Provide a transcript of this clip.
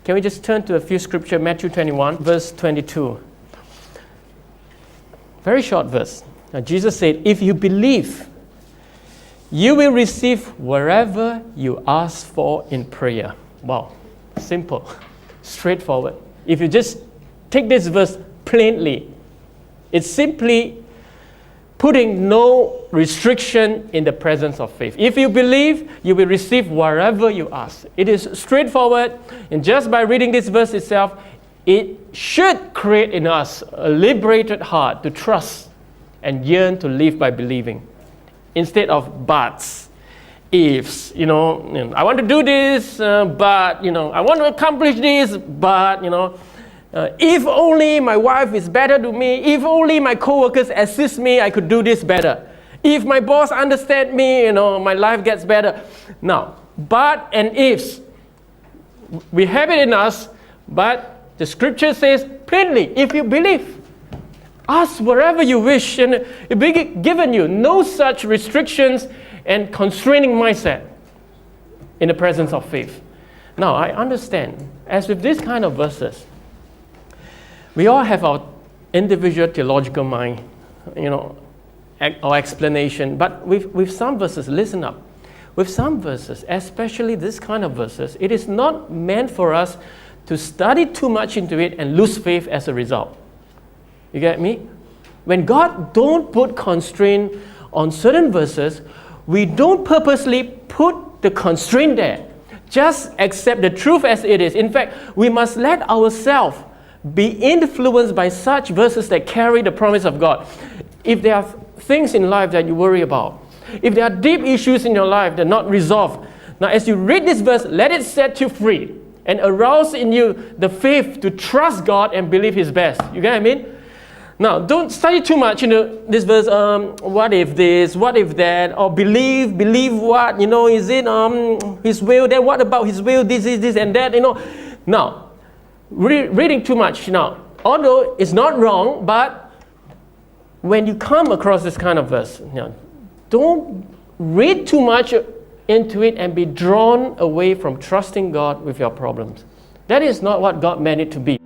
Can we just turn to a few scripture, Matthew 21, verse 22. Very short verse. Now, Jesus said, if you believe, you will receive wherever you ask for in prayer. Wow, simple, straightforward. If you just take this verse plainly, it's simply putting no restriction in the presence of faith. If you believe, you will receive wherever you ask. It is straightforward, and just by reading this verse itself, it should create in us a liberated heart to trust and yearn to live by believing, instead of buts, ifs. I want to do this, but I want to accomplish this, but if only my wife is better to me, if only my co-workers assist me, I could do this better. If my boss understands me, my life gets better. Now, but and ifs, we have it in us, but the scripture says plainly, if you believe, ask wherever you wish, and it will be given you. No such restrictions and constraining mindset in the presence of faith. Now, I understand, as with this kind of verses, we all have our individual theological mind, our explanation. But with some verses, listen up. With some verses, especially this kind of verses, it is not meant for us to study too much into it and lose faith as a result. You get me? When God don't put constraint on certain verses, we don't purposely put the constraint there. Just accept the truth as it is. In fact, we must let ourselves be influenced by such verses that carry the promise of God. If there are things in life that you worry about, if there are deep issues in your life that are not resolved, now as you read this verse, let it set you free and arouse in you the faith to trust God and believe His best. You get what I mean? Now, don't study too much this verse, what if this, what if that, or believe what, is it His will, then what about His will, this and that, Now, reading too much now, although it's not wrong, but when you come across this kind of verse, don't read too much into it and be drawn away from trusting God with your problems. That is not what God meant it to be.